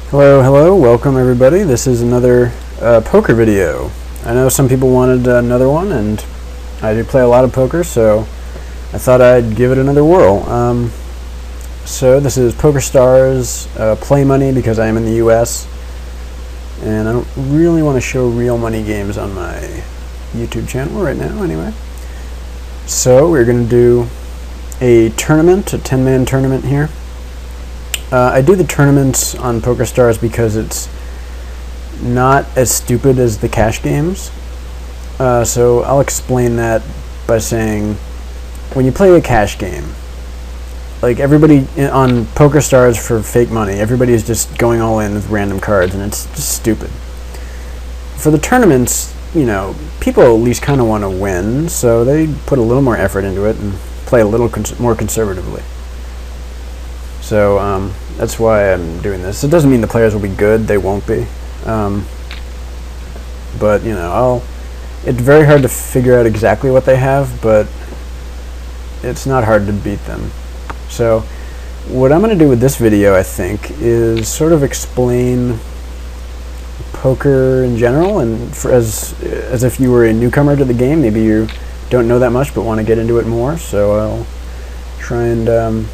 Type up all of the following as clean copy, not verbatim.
Hello, welcome everybody. This is another poker video. I know some people wanted another one, and I do play a lot of poker, so I thought I'd give it another whirl. So this is PokerStars Play Money because I am in the US, and I don't really want to show real money games on my YouTube channel right now anyway. So we're going to do a tournament, a 10-man tournament here. I do the tournaments on PokerStars because it's not as stupid as the cash games. So I'll explain that by saying, when you play a cash game, like everybody on PokerStars for fake money, everybody is just going all in with random cards, and it's just stupid. For the tournaments, you know, people at least kind of want to win, so they put a little more effort into it and play a little more conservatively. So that's why I'm doing this. It doesn't mean the players will be good; they won't be. But you know, it's very hard to figure out exactly what they have, but it's not hard to beat them. So what I'm going to do with this video, I think, is sort of explain poker in general, and as if you were a newcomer to the game. Maybe you don't know that much but want to get into it more. So I'll try and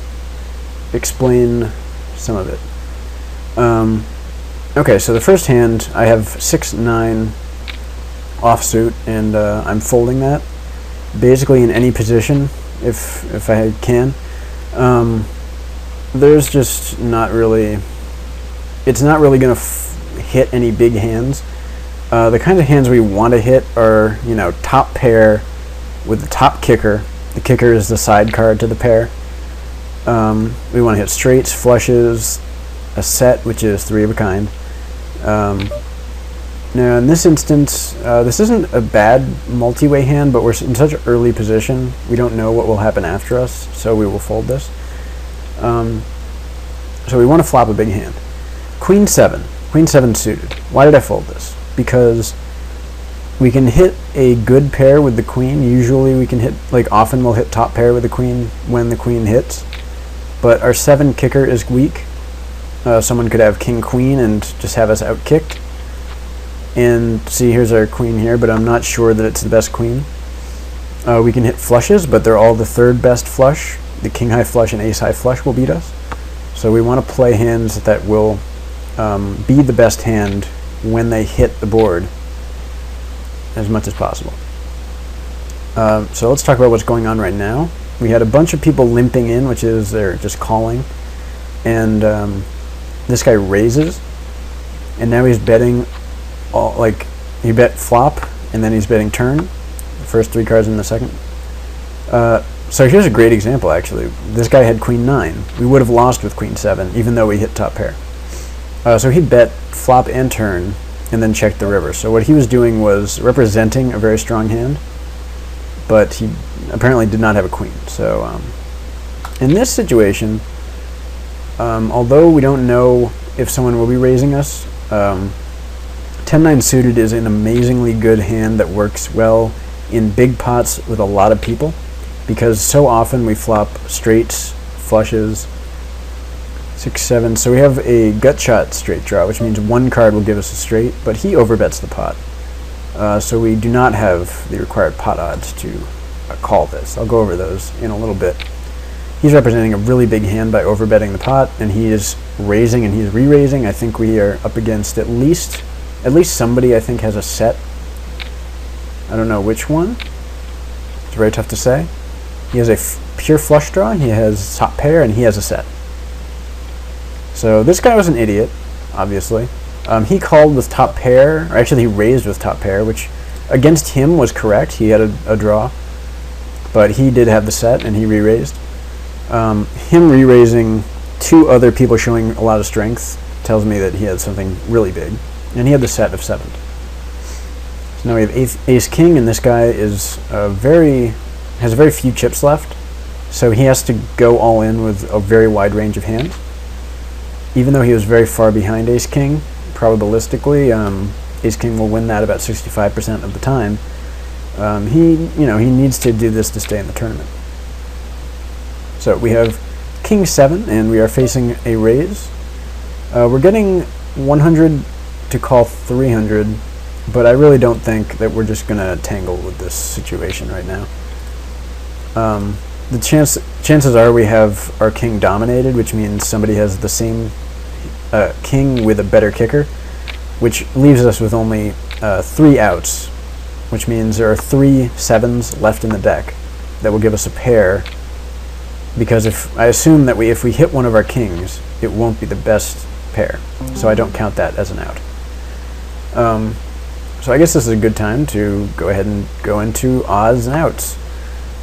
explain some of it. Okay, so the first hand, I have 6-9 offsuit, and I'm folding that basically in any position if I can. There's just not really, it's not really going to hit any big hands. The kinds of hands we want to hit are, you know, top pair with the top kicker. The kicker is the side card to the pair. We want to hit straights, flushes, a set, which is 3 of a kind. Now in this instance, this isn't a bad multi-way hand, but we're in such an early position, we don't know what will happen after us, so we will fold this. So we want to flop a big hand. Queen 7 suited. Why did I fold this? Because we can hit a good pair with the queen. Usually we can hit, like often we'll hit top pair with the queen when the queen hits. But our 7 kicker is weak. Someone could have king queen and just have us out kicked. And see, here's our queen here, but I'm not sure that it's the best queen. We can hit flushes, but they're all the third best flush. The king high flush and ace high flush will beat us. So we want to play hands that will be the best hand when they hit the board as much as possible. So let's talk about what's going on right now. We had a bunch of people limping in, which is they're just calling, and this guy raises, and now he's betting all, like he bet flop, and then he's betting turn, the first 3 cards in the second. So here's a great example, actually. This guy had queen 9. We would have lost with queen 7, even though we hit top pair. So he bet flop and turn, and then checked the river. So what he was doing was representing a very strong hand, but he apparently did not have a queen. So in this situation, although we don't know if someone will be raising us, 10-9 suited is an amazingly good hand that works well in big pots with a lot of people, because so often we flop straights, flushes, 6-7. So we have a gut shot straight draw, which means 1 card will give us a straight, but he overbets the pot. So we do not have the required pot odds to call this. I'll go over those in a little bit. He's representing a really big hand by overbetting the pot, and he is raising and he's re-raising. I think we are up against at least somebody I think has a set. I don't know which one. It's very tough to say. He has a pure flush draw, he has top pair, and he has a set. So this guy was an idiot, obviously. He called with top pair, or actually he raised with top pair, which against him was correct. He had a draw, but he did have the set, and he re-raised. Him re-raising 2 other people showing a lot of strength tells me that he had something really big, and he had the set of 7. So now we have ace king, and this guy is has very few chips left, so he has to go all in with a very wide range of hands. Even though he was very far behind ace king, probabilistically, ace king will win that about 65% of the time. He needs to do this to stay in the tournament. So we have king 7, and we are facing a raise. We're getting 100 to call 300, but I really don't think that we're just going to tangle with this situation right now. The chances are we have our king dominated, which means somebody has the same king with a better kicker, which leaves us with only 3 outs, which means there are 3 sevens left in the deck that will give us a pair, because I assume that if we hit one of our kings, it won't be the best pair, so I don't count that as an out. So I guess this is a good time to go ahead and go into odds and outs.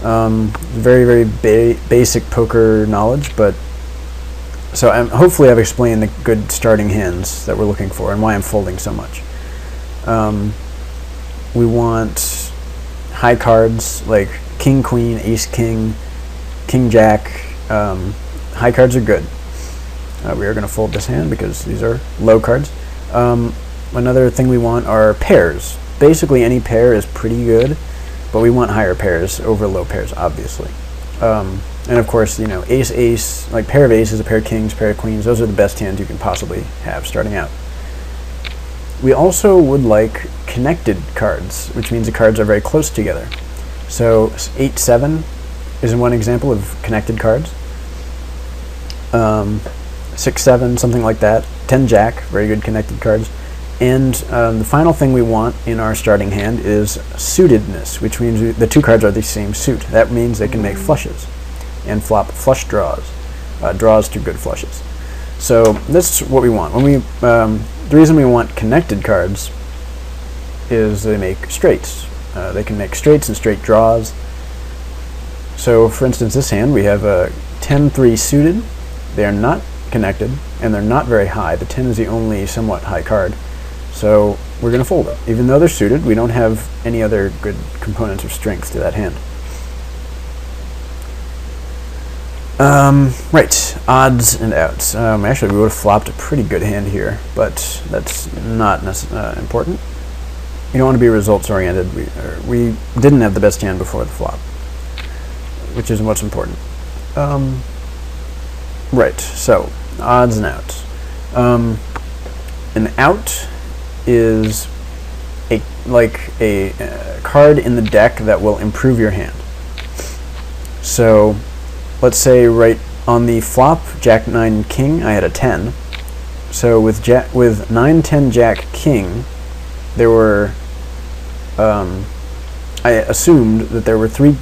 Very, very basic poker knowledge, but so hopefully I've explained the good starting hands that we're looking for and why I'm folding so much. We want high cards like king, queen, ace, king, king, jack. High cards are good. We are going to fold this hand because these are low cards. Another thing we want are pairs. Basically any pair is pretty good, but we want higher pairs over low pairs, obviously. And of course, you know, ace, ace, like pair of aces, a pair of kings, pair of queens, those are the best hands you can possibly have starting out. We also would like connected cards, which means the cards are very close together. So 8-7 is one example of connected cards. 6-7, something like that. 10-jack, very good connected cards. And the final thing we want in our starting hand is suitedness, which means the 2 cards are the same suit. That means they can make flushes and flop flush draws, draws to good flushes. So this is what we want. When we, the reason we want connected cards is they make straights. They can make straights and straight draws. So for instance, this hand we have a 10-3 suited. They are not connected and they're not very high. The 10 is the only somewhat high card. So we're going to fold it. Even though they're suited, we don't have any other good components of strength to that hand. Right, odds and outs. Actually, we would have flopped a pretty good hand here, but that's not important. You don't want to be results-oriented. We didn't have the best hand before the flop, which is what's important. Right, so odds and outs. An out is a card in the deck that will improve your hand. So let's say right on the flop, Jack 9 King, I had a 10. So with 9 10 Jack King, there were I assumed that there were 3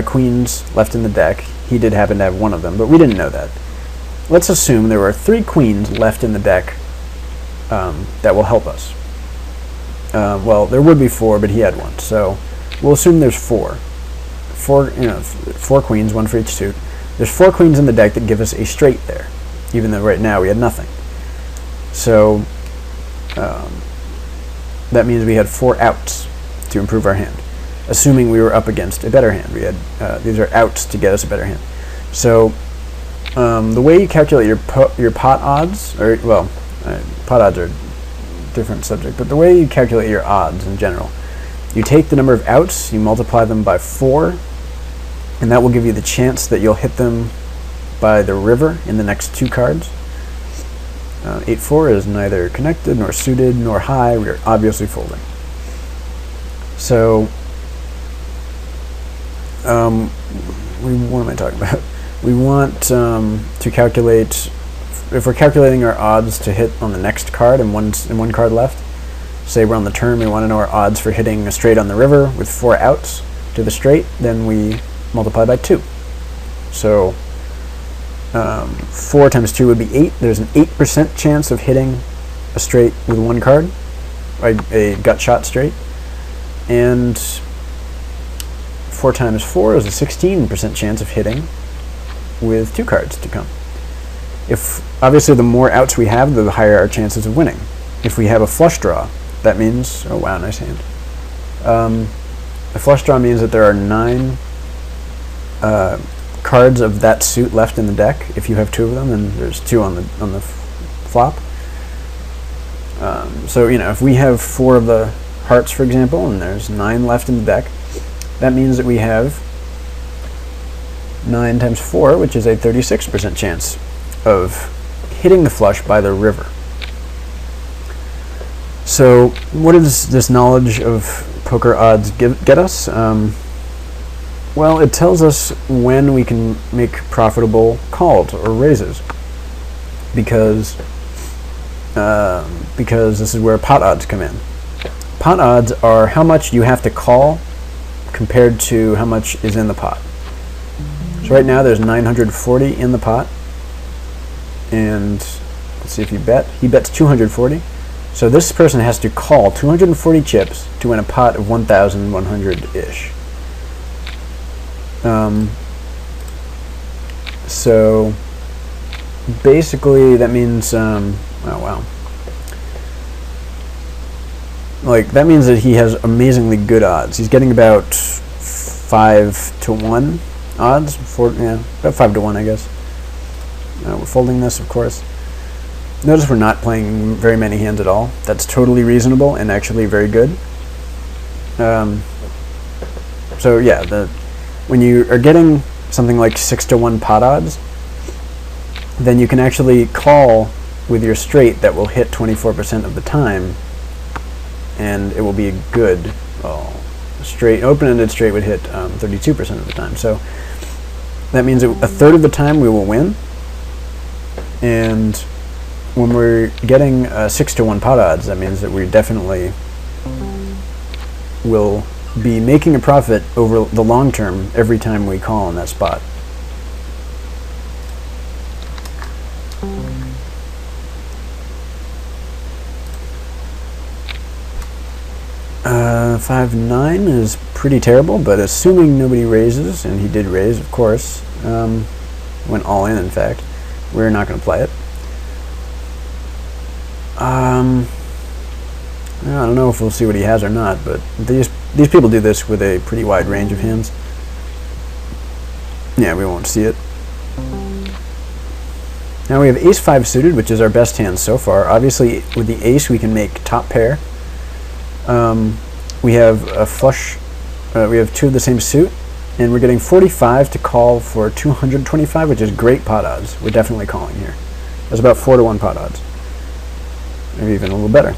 queens left in the deck. He did happen to have one of them, but we didn't know that. Let's assume there were 3 queens left in the deck that will help us. Well, there would be 4, but he had one, so we'll assume there's 4. 4 queens, 1 for each suit. There's 4 queens in the deck that give us a straight there, even though right now we had nothing. So that means we had 4 outs to improve our hand, assuming we were up against a better hand. We had these are outs to get us a better hand. So the way you calculate your pot odds, or well, pot odds are a different subject, but the way you calculate your odds in general, you take the number of outs, you multiply them by 4, and that will give you the chance that you'll hit them by the river in the next 2 cards. 8-4 is neither connected nor suited nor high. We are obviously folding. So what am I talking about? We want to calculate, if we're calculating our odds to hit on the next card and one card left, say we're on the turn, we want to know our odds for hitting a straight on the river with 4 outs to the straight, then we multiply by 2. So 4 times 2 would be 8. There's an 8% chance of hitting a straight with 1 card, a gut shot straight. And 4 times 4 is a 16% chance of hitting with 2 cards to come. If obviously the more outs we have, the higher our chances of winning. If we have a flush draw, that means, oh wow, nice hand. A flush draw means that there are 9 cards of that suit left in the deck. If you have 2 of them, and there's 2 on the flop. So you know, if we have 4 of the hearts, for example, and there's 9 left in the deck, that means that we have 9 times 4, which is a 36% chance of hitting the flush by the river. So what does this knowledge of poker odds get us? Well, it tells us when we can make profitable calls or raises, because this is where pot odds come in. Pot odds are how much you have to call compared to how much is in the pot. So right now there's 940 in the pot, and let's see if you bet. He bets 240. So this person has to call 240 chips to win a pot of 1,100-ish. So basically that means, oh wow. Like, that means that he has amazingly good odds. He's getting about 5-to-1 odds. About 5-to-1, I guess. We're folding this, of course. Notice we're not playing very many hands at all. That's totally reasonable and actually very good. So yeah, when you are getting something like 6-to-1 pot odds, then you can actually call with your straight that will hit 24% of the time, and it will be a good straight. Open-ended straight would hit 32% of the time. So that means that a third of the time we will win, and when we're getting 6-to-1 pot odds, that means that we definitely will be making a profit over the long term every time we call in that spot. Uh, 5-9 is pretty terrible, but assuming nobody raises, and he did raise, of course, went all in fact, we're not going to play it. I don't know if we'll see what he has or not, but these people do this with a pretty wide range of hands. Yeah, we won't see it. Now we have ace-5 suited, which is our best hand so far. Obviously, with the ace, we can make top pair. We have a flush. We have two of the same suit, and we're getting 45 to call for 225, which is great pot odds. We're definitely calling here. That's about 4-to-1 pot odds. Maybe even a little better.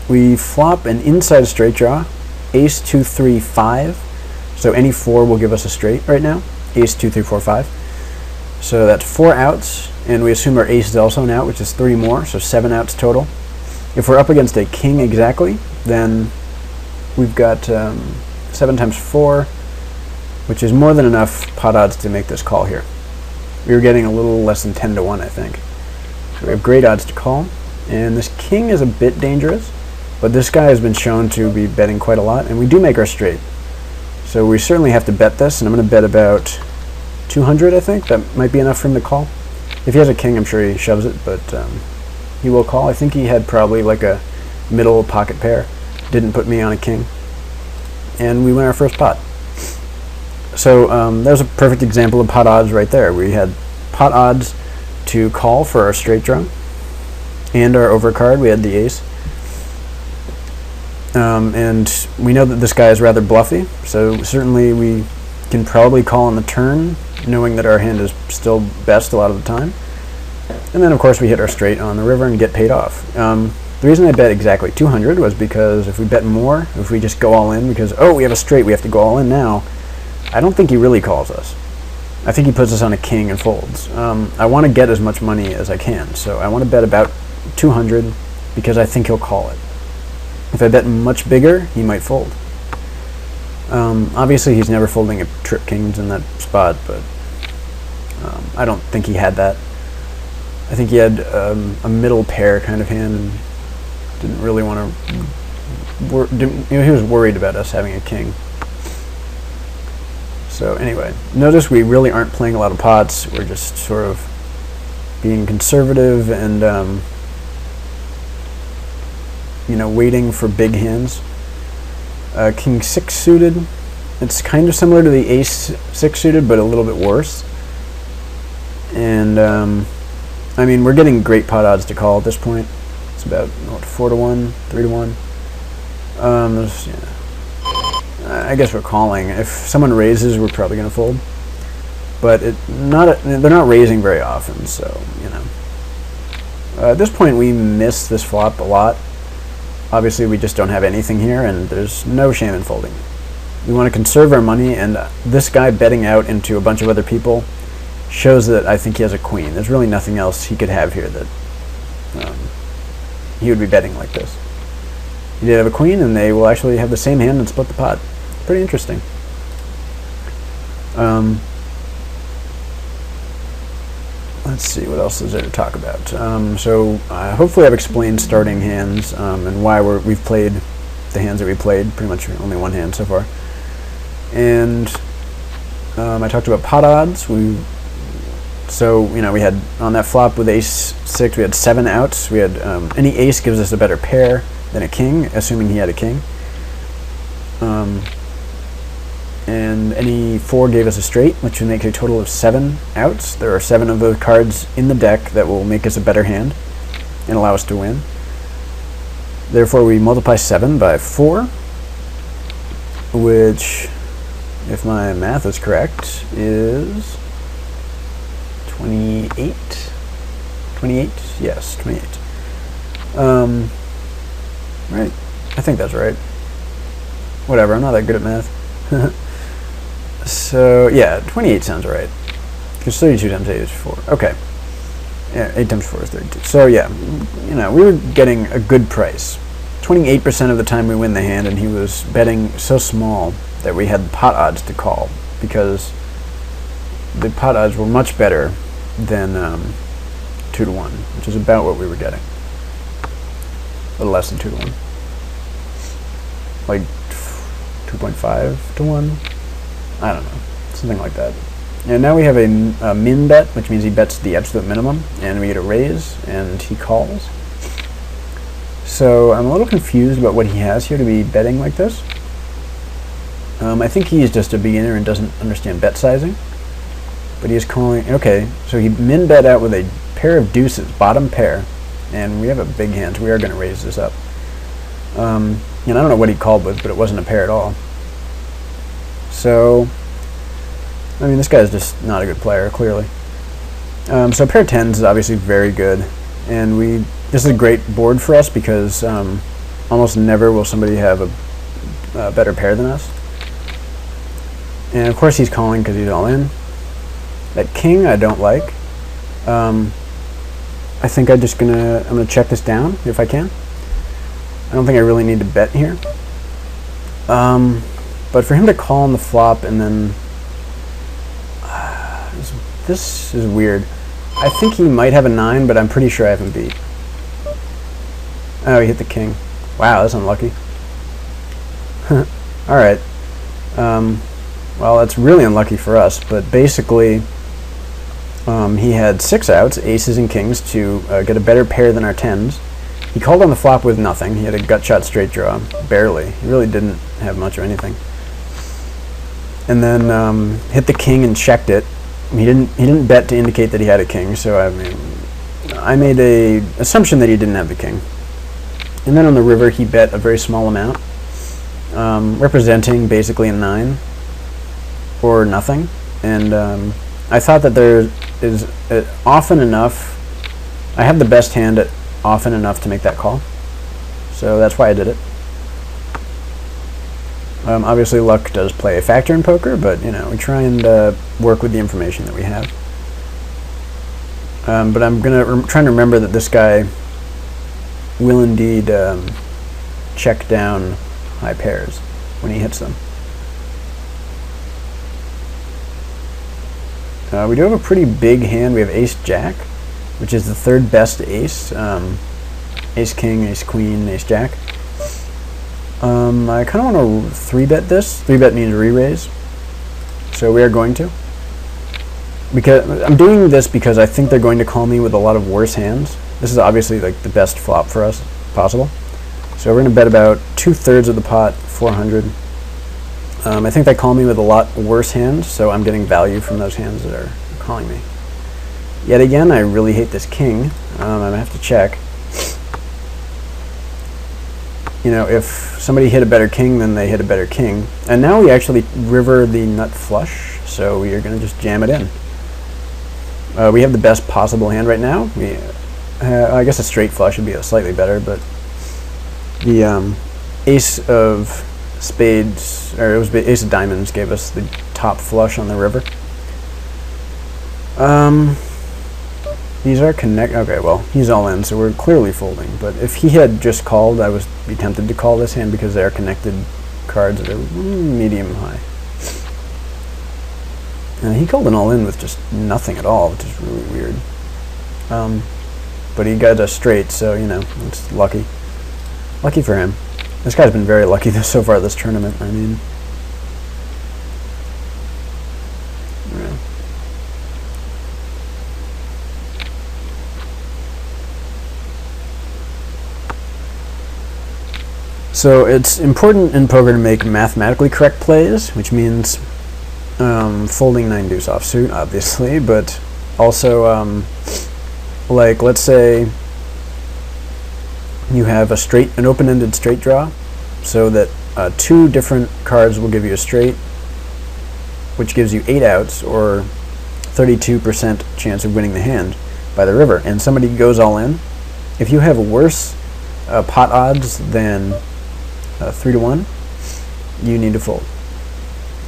We flop an inside straight draw, ace 2 3 5. So any 4 will give us a straight right now. Ace 2 3 4 5. So that's 4 outs, and we assume our ace is also an out, which is 3 more, so 7 outs total. If we're up against a king exactly, then we've got 7 times 4, which is more than enough pot odds to make this call here. We were getting a little less than 10-to-1, I think. So we have great odds to call, and this king is a bit dangerous, but this guy has been shown to be betting quite a lot, and we do make our straight. So we certainly have to bet this, and I'm going to bet about 200, I think. That might be enough for him to call. If he has a king, I'm sure he shoves it, but he will call. I think he had probably like a middle pocket pair. Didn't put me on a king. And we win our first pot. So that was a perfect example of pot odds right there. We had pot odds to call for our straight draw and our overcard. We had the ace. And we know that this guy is rather bluffy, so certainly we can probably call on the turn, knowing that our hand is still best a lot of the time. And then, of course, we hit our straight on the river and get paid off. The reason I bet exactly 200 was because if we bet more, if we just go all in because, oh, we have a straight, we have to go all in now, I don't think he really calls us. I think he puts us on a king and folds. I want to get as much money as I can, so I want to bet about 200 because I think he'll call it. If I bet much bigger, he might fold. Obviously, he's never folding a trip kings in that spot, but I don't think he had that. I think he had a middle pair kind of hand and didn't really want to. He was worried about us having a king. So anyway, notice we really aren't playing a lot of pots. We're just sort of being conservative and waiting for big hands. King 6 suited. It's kind of similar to the ace 6 suited, but a little bit worse. And I mean, we're getting great pot odds to call at this point. It's about 4-to-1, 3-to-1. I guess we're calling. If someone raises, we're probably going to fold. But they're not raising very often, so At this point, we miss this flop a lot. Obviously, we just don't have anything here, and there's no shame in folding. We want to conserve our money, and this guy betting out into a bunch of other people shows that I think he has a queen. There's really nothing else he could have here that he would be betting like this. He did have a queen, and they will actually have the same hand and split the pot. Pretty interesting. Let's see, what else is there to talk about? Hopefully I've explained starting hands and why we've played the hands that we played. Pretty much only one hand so far. And I talked about pot odds. We had on that flop with ace 6, we had 7 outs. We had any ace gives us a better pair than a king, assuming he had a king. And any 4 gave us a straight, which would make a total of 7 outs. There are 7 of those cards in the deck that will make us a better hand and allow us to win. Therefore, we multiply 7 by 4, which, if my math is correct, is 28. 28? Yes, 28. Right. I think that's right. Whatever, I'm not that good at math. So, yeah, 28 sounds right. Because 32 times 8 is 4. Okay. Yeah, 8 times 4 is 32. So, yeah, we were getting a good price. 28% of the time we win the hand, and he was betting so small that we had pot odds to call, because the pot odds were much better than 2 to 1, which is about what we were getting. A little less than 2 to 1. Like 2.5 to 1? I don't know. Something like that. And now we have a min bet, which means he bets the absolute minimum, and we get a raise, and he calls. So I'm a little confused about what he has here to be betting like this. I think he's just a beginner and doesn't understand bet sizing. But he is calling... Okay, so he min bet out with a pair of deuces, bottom pair, and we have a big hand, so we are going to raise this up. And I don't know what he called with, but it wasn't a pair at all. So, I mean, this guy's just not a good player, clearly. So pair 10s is obviously very good, and this is a great board for us because almost never will somebody have a better pair than us. And of course he's calling because he's all in. That king I don't like. I think I'm gonna check this down if I can. I don't think I really need to bet here. But for him to call on the flop and then... this is weird. I think he might have a 9, but I'm pretty sure I have him beat. Oh, he hit the king. Wow, that's unlucky. Alright. Well, that's really unlucky for us, but basically he had 6 outs, aces and kings, to get a better pair than our 10s. He called on the flop with nothing. He had a gut shot straight draw, barely. He really didn't have much of anything. And then hit the king and checked it. He didn't bet to indicate that he had a king, so I made a assumption that he didn't have the king. And then on the river he bet a very small amount, representing basically a 9 or nothing. And I thought that there is often enough. I have the best hand at often enough to make that call, so that's why I did it. Obviously luck does play a factor in poker, but we try and work with the information that we have. But I'm trying to remember that this guy will indeed check down high pairs when he hits them. We do have a pretty big hand. We have ace-jack, which is the 3rd best ace. Ace-king, ace-queen, ace-jack. I kind of want to 3-bet this. 3-bet means re-raise. So we are going to. Because I'm doing this because I think they're going to call me with a lot of worse hands. This is obviously like the best flop for us possible. So we're going to bet about 2/3 of the pot, 400. I think they call me with a lot worse hands, so I'm getting value from those hands that are calling me. Yet again, I really hate this king. I'm going to have to check. If somebody hit a better king, then they hit a better king. And now we actually river the nut flush, so we are going to just jam it in. We have the best possible hand right now. I guess a straight flush would be slightly better, but the ace of spades, or it was ace of diamonds, gave us the top flush on the river. These are connect. Okay, well, he's all in, so we're clearly folding. But if he had just called, I would be tempted to call this hand because they are connected cards that are medium high. He called an all in with just nothing at all, which is really weird. But he got a straight, so you know, it's lucky. Lucky for him. This guy's been very lucky so far this tournament. I mean, yeah. So it's important in poker to make mathematically correct plays, which means folding 9 deuce offsuit, obviously, but also like let's say you have an open-ended straight draw, so that 2 different cards will give you a straight, which gives you 8 outs or 32% chance of winning the hand by the river, and somebody goes all in. If you have worse pot odds than 3 to 1, you need to fold.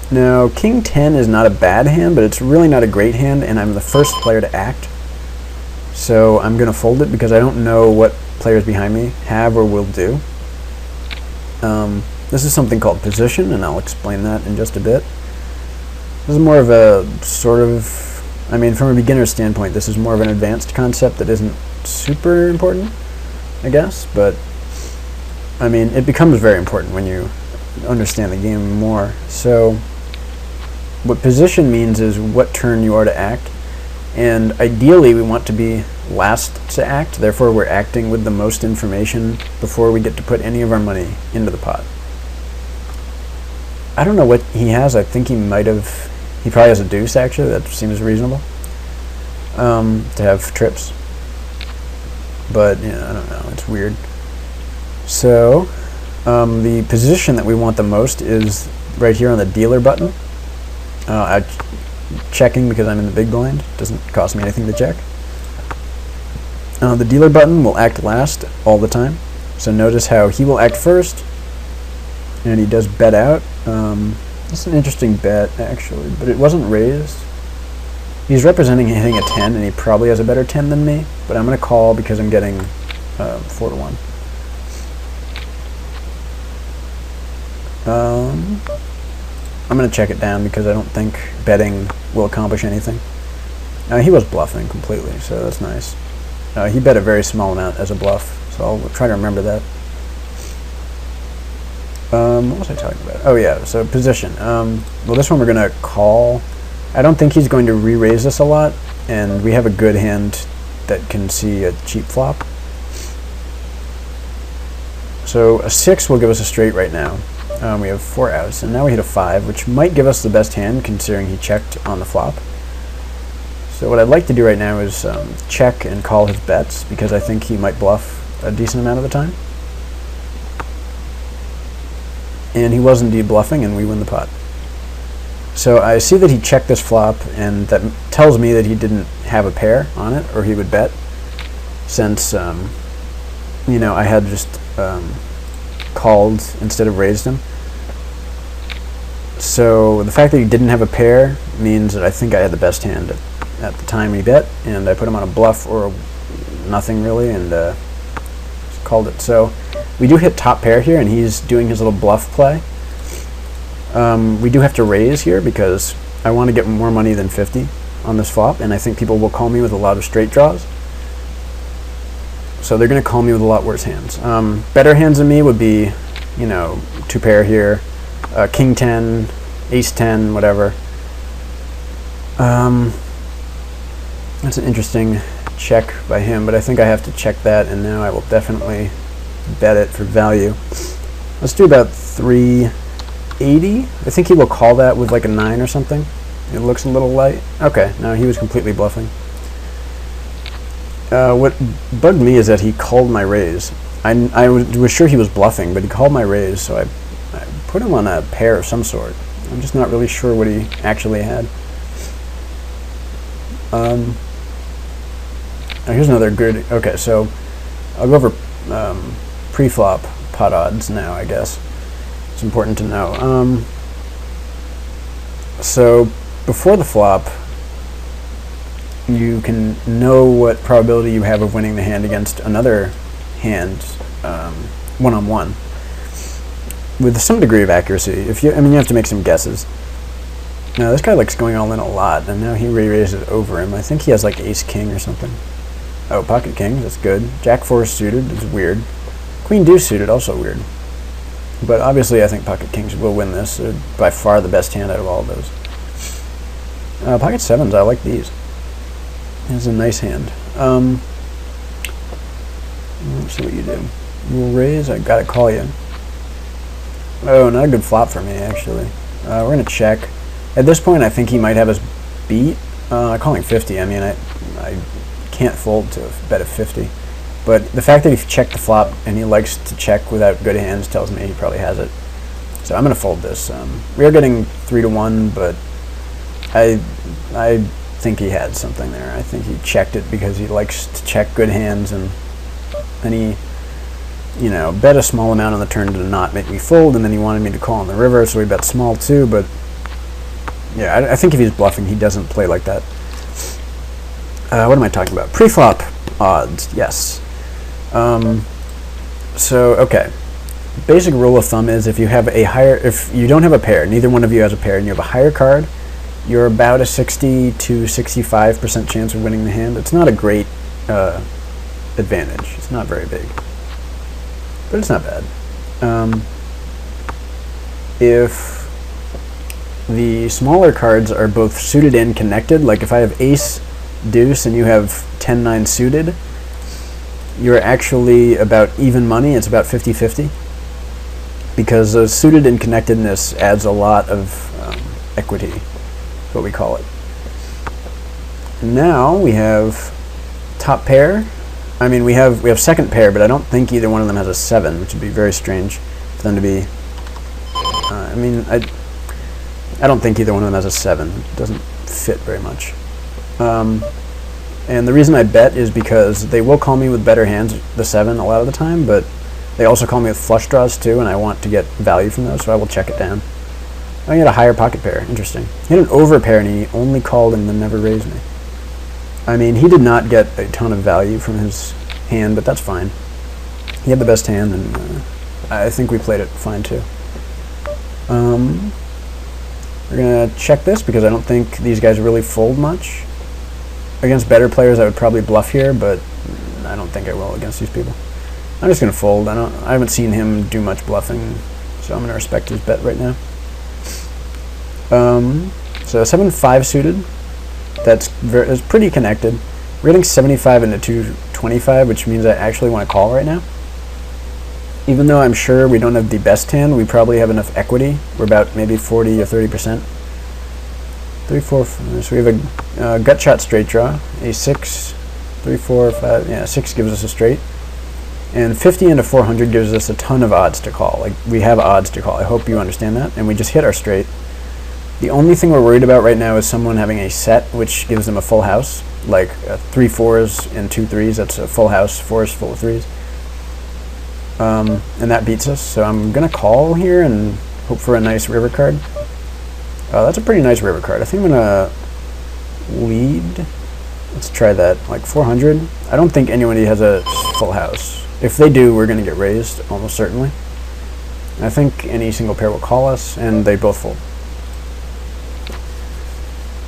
Now, King 10 is not a bad hand, but it's really not a great hand, and I'm the first player to act. So I'm going to fold it because I don't know what players behind me have or will do. This is something called position, and I'll explain that in just a bit. This is more of a sort of, I mean, from a beginner's standpoint, this is more of an advanced concept that isn't super important, I guess, but I mean, it becomes very important when you understand the game more. So what position means is what turn you are to act, and ideally we want to be last to act, therefore we're acting with the most information before we get to put any of our money into the pot. I don't know what he has. I think he probably has a deuce, actually. That seems reasonable to have trips, but yeah, I don't know, it's weird. So the position that we want the most is right here on the dealer button. I'm checking because I'm in the big blind. It doesn't cost me anything to check. The dealer button will act last all the time. So notice how he will act first, and he does bet out. That's an interesting bet, actually, but it wasn't raised. He's representing hitting a 10, and he probably has a better 10 than me, but I'm going to call because I'm getting 4 to 1. I'm going to check it down because I don't think betting will accomplish anything. He was bluffing completely, so that's nice. He bet a very small amount as a bluff, so I'll try to remember that. What was I talking about? Oh yeah, so position. Well, this one we're going to call. I don't think he's going to re-raise this a lot, and we have a good hand that can see a cheap flop. So a 6 will give us a straight right now. We have 4 outs, and now we hit a 5, which might give us the best hand considering he checked on the flop. So what I'd like to do right now is check and call his bets, because I think he might bluff a decent amount of the time. And he was indeed bluffing, and we win the pot. So I see that he checked this flop, and that tells me that he didn't have a pair on it, or he would bet, since you know, I had just called instead of raised him. So the fact that he didn't have a pair means that I think I had the best hand at the time he bet, and I put him on a bluff or a nothing really, and just called it. So we do hit top pair here, and he's doing his little bluff play. We do have to raise here because I want to get more money than 50 on this flop, and I think people will call me with a lot of straight draws. So they're going to call me with a lot worse hands. Better hands than me would be, you know, 2 pair here, King 10, Ace 10, whatever. That's an interesting check by him, but I think I have to check that, and now I will definitely bet it for value. Let's do about 380. I think he will call that with like a 9 or something. It looks a little light. Okay, no, he was completely bluffing. What bugged me is that he called my raise. I was sure he was bluffing, but he called my raise, so I put him on a pair of some sort. I'm just not really sure what he actually had. here's another good. Okay, so I'll go over pre-flop pot odds now. I guess it's important to know. So before the flop, you can know what probability you have of winning the hand against another hand one-on-one with some degree of accuracy. If you, I mean, you have to make some guesses. Now this guy likes going all in a lot, and now he re-raises it over him. I think he has like ace king or something. Oh, pocket king, that's good. Jack four suited is weird. Queen deuce suited, also weird. But obviously I think pocket kings will win this. They're by far the best hand out of all of those. Pocket sevens, I like these. It's a nice hand. Let's see what you do. We'll raise, I gotta call you. Oh, not a good flop for me, actually. We're gonna check. At this point, I think he might have us beat. Calling 50, I mean, I can't fold to a bet of 50. But the fact that he checked the flop and he likes to check without good hands tells me he probably has it. So I'm gonna fold this. We are getting 3-1, but I think he had something there. I think he checked it because he likes to check good hands, and then he, you know, bet a small amount on the turn to not make me fold, and then he wanted me to call on the river, so we bet small too. But yeah, I think if he's bluffing, he doesn't play like that. What am I talking about? Pre-flop odds, yes. So okay, basic rule of thumb is if you have a higher, if you don't have a pair, neither one of you has a pair, and you have a higher card, you're about a 60 to 65% chance of winning the hand. It's not a great advantage. It's not very big, but it's not bad. If the smaller cards are both suited and connected, like if I have ace deuce and you have 10-9 suited, you're actually about even money. It's about 50-50 because the suited and connectedness adds a lot of equity, what we call it. Now we have top pair. I mean, we have second pair, but I don't think either one of them has a 7, which would be very strange for them to be. I mean, I don't think either one of them has a 7. It doesn't fit very much. And the reason I bet is because they will call me with better hands, the 7, a lot of the time, but they also call me with flush draws too, and I want to get value from those, so I will check it down. I had a higher pocket pair. Interesting. He had an over pair, and he only called and then never raised me. I mean, he did not get a ton of value from his hand, but that's fine. He had the best hand, and I think we played it fine too. We're going to check this because I don't think these guys really fold much. Against better players, I would probably bluff here, but I don't think I will against these people. I'm just going to fold. I haven't seen him do much bluffing, so I'm going to respect his bet right now. So 7-5 suited. That's pretty connected. We're getting 75 into 225, which means I actually want to call right now. Even though I'm sure we don't have the best hand, we probably have enough equity. We're about maybe 40 or 30%. 3, 4, 5. So we have a gut shot straight draw. A 6, 3, 4, 5. Yeah, 6 gives us a straight. And 50 into 400 gives us a ton of odds to call. Like, we have odds to call. I hope you understand that. And we just hit our straight. The only thing we're worried about right now is someone having a set, which gives them a full house. Like 3 4s and 2 3s. That's a full house. 4s full of 3s. And that beats us. So I'm going to call here and hope for a nice river card. That's a pretty nice river card. I think I'm going to lead. Let's try that. Like 400. I don't think anybody has a full house. If they do, we're going to get raised, almost certainly. I think any single pair will call us, and they both fold.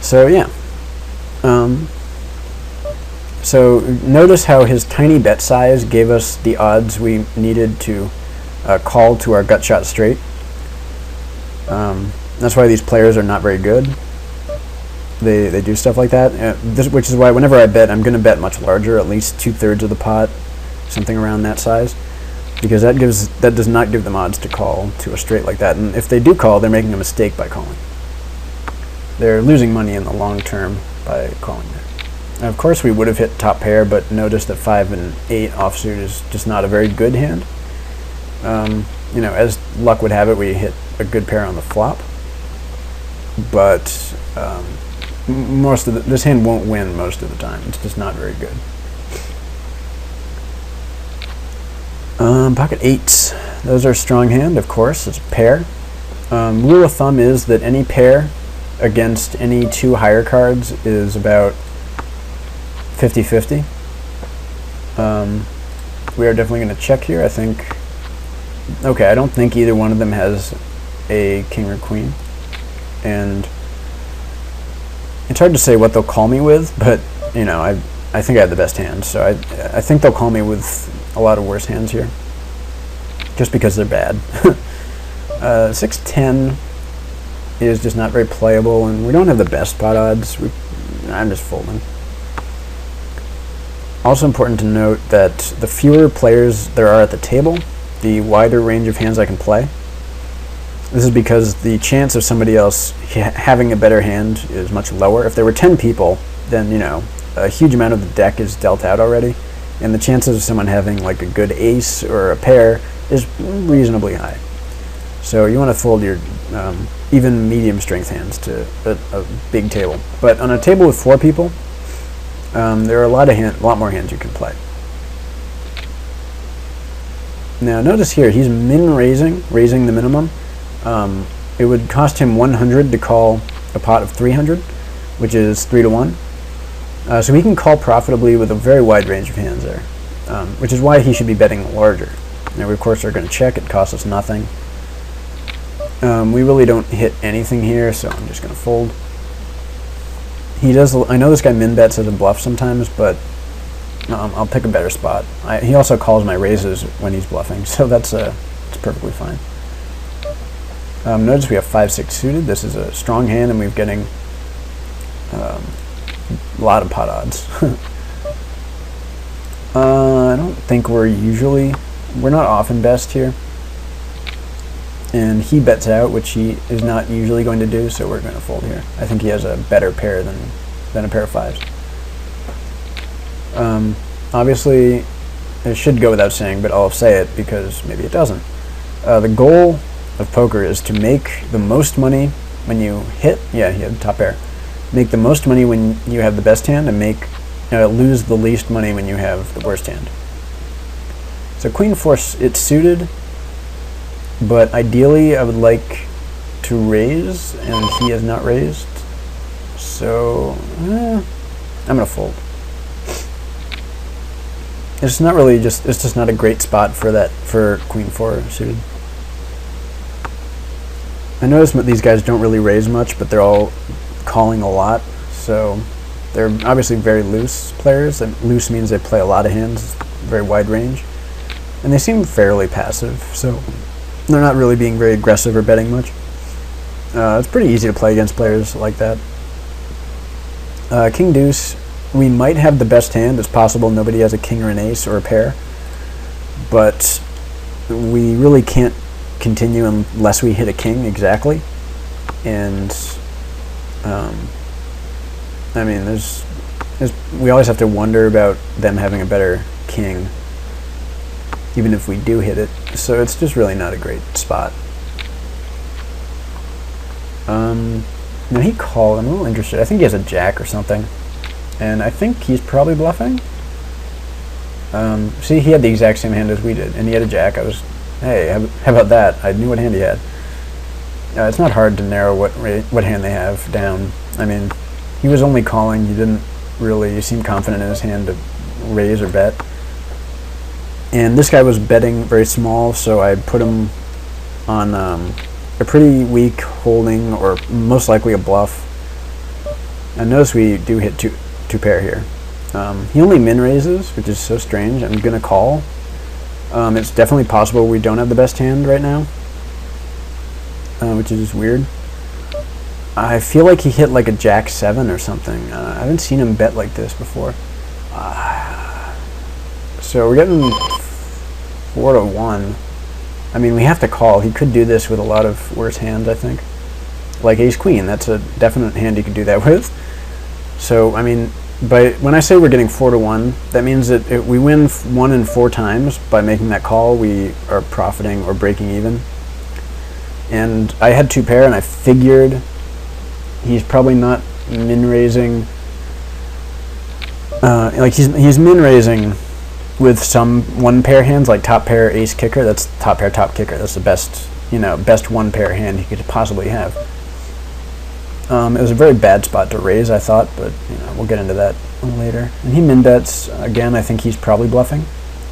So yeah. So notice how his tiny bet size gave us the odds we needed to call to our gut shot straight. That's why these players are not very good. They do stuff like that, which is why whenever I bet, I'm going to bet much larger, at least 2/3 of the pot, something around that size, because that does not give them odds to call to a straight like that. And if they do call, they're making a mistake by calling. They're losing money in the long term by calling there. And of course, we would have hit top pair, but notice that 5 and 8 offsuit is just not a very good hand. You know, as luck would have it, we hit a good pair on the flop, but this hand won't win most of the time. It's just not very good. Pocket 8s. Those are strong hand, of course. It's a pair. Rule of thumb is that any pair against any 2 higher cards is about 50-50. We are definitely going to check here. I think... Okay, I don't think either one of them has a king or queen. And it's hard to say what they'll call me with, but, you know, I think I have the best hand. So I think they'll call me with a lot of worse hands here, just because they're bad. 6-10 is just not very playable, and we don't have the best pot odds. I'm just folding. Also important to note that the fewer players there are at the table, the wider range of hands I can play. This is because the chance of somebody else having a better hand is much lower. If there were 10 people, then, you know, a huge amount of the deck is dealt out already, and the chances of someone having like a good ace or a pair is reasonably high. So you want to fold your even medium strength hands to a big table. But on a table with 4 people, there are a lot more hands you can play. Now notice here, he's raising the minimum. It would cost him 100 to call a pot of 300, which is 3 to 1. So he can call profitably with a very wide range of hands there, which is why he should be betting larger. Now we of course are going to check. It costs us nothing. We really don't hit anything here, so I'm just going to fold. He does. I know this guy min bets as a bluff sometimes, but I'll pick a better spot. He also calls my raises when he's bluffing, so it's perfectly fine. Notice we have 5-6 suited. This is a strong hand, and we're getting a lot of pot odds. I don't think we're not often best here. And he bets out, which he is not usually going to do, so we're going to fold here. I think he has a better pair than a pair of 5s. Obviously, it should go without saying, but I'll say it because maybe it doesn't. The goal of poker is to make the most money when you hit. Yeah, he had top pair. Make the most money when you have the best hand, and lose the least money when you have the worst hand. So Queen 4, it's suited. But ideally, I would like to raise, and he has not raised. So, I'm going to fold. It's just not a great spot for Queen 4 suited. I notice these guys don't really raise much, but they're all calling a lot. So, they're obviously very loose players. And loose means they play a lot of hands, very wide range. And they seem fairly passive, so they're not really being very aggressive or betting much. It's pretty easy to play against players like that. King Deuce, we might have the best hand. It's possible nobody has a king or an ace or a pair, but we really can't continue unless we hit a king exactly. And I mean, we always have to wonder about them having a better king, even if we do hit it. So it's just really not a great spot. Now he called. I'm a little interested. I think he has a jack or something, and I think he's probably bluffing. See, he had the exact same hand as we did, and he had a jack. Hey, how about that? I knew what hand he had. It's not hard to narrow what hand they have down. I mean, he was only calling. He didn't really seem confident in his hand to raise or bet. And this guy was betting very small, so I put him on a pretty weak holding, or most likely a bluff. And notice we do hit two pair here. He only min raises, which is so strange. I'm going to call. It's definitely possible we don't have the best hand right now, which is just weird. I feel like he hit like a jack 7 or something. I haven't seen him bet like this before. So we're getting 4 to 1. I mean, we have to call. He could do this with a lot of worse hands, I think. Like ace queen, that's a definite hand he could do that with. So, I mean, when I say we're getting 4 to 1, that means that if we win 1 in 4 times by making that call, we are profiting or breaking even. And I had 2 pair, and I figured he's probably not min raising. Like he's min raising with some one pair hands like top pair ace kicker. That's top pair top kicker. That's the best, best one pair hand he could possibly have. It was a very bad spot to raise, I thought, but we'll get into that later. And he min bets again. I think he's probably bluffing,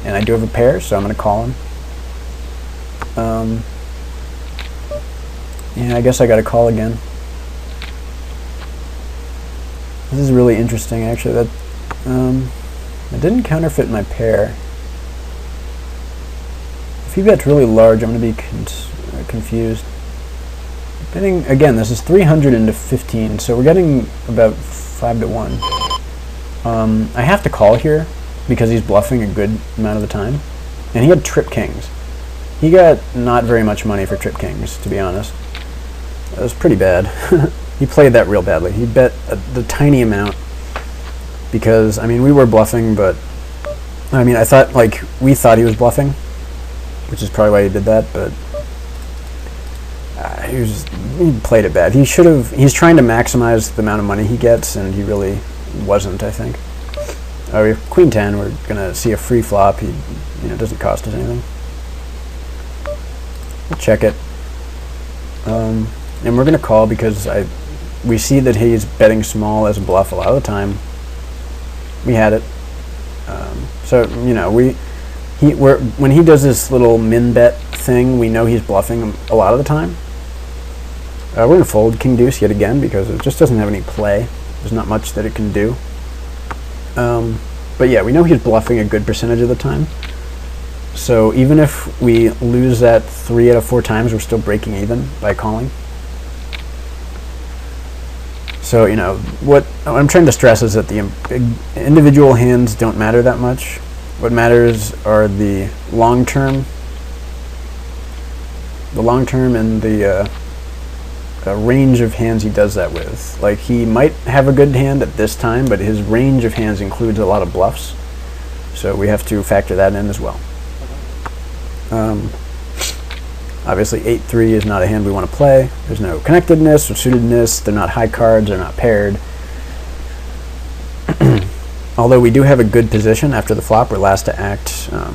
and I do have a pair, so I'm going to call him. Yeah, I guess I got to call again. This is really interesting, actually. That I didn't counterfeit my pair. If he bets really large, I'm going to be confused. Betting again, this is 300 into 15, so we're getting about 5 to 1. I have to call here because he's bluffing a good amount of the time, and he had trip kings. He got not very much money for trip kings, to be honest. That was pretty bad. He played that real badly. He bet the tiny amount because, we were bluffing, but, I thought, we thought he was bluffing, which is probably why he did that, but he played it bad. He's trying to maximize the amount of money he gets, and he really wasn't, I think. We have Queen 10, we're going to see a free flop. He, doesn't cost us anything. We'll check it. And we're going to call because we see that he's betting small as a bluff a lot of the time. We had it. So, when he does this little min bet thing, we know he's bluffing a lot of the time. We're going to fold King Deuce yet again because it just doesn't have any play. There's not much that it can do. But yeah, we know he's bluffing a good percentage of the time. So even if we lose that 3 out of 4 times, we're still breaking even by calling. So, what I'm trying to stress is that the individual hands don't matter that much. What matters are the long term and the range of hands he does that with. Like, he might have a good hand at this time, but his range of hands includes a lot of bluffs. So we have to factor that in as well. Obviously 8-3 is not a hand we want to play. There's no connectedness or suitedness. They're not high cards. They're not paired. Although we do have a good position after the flop, we're last to act. I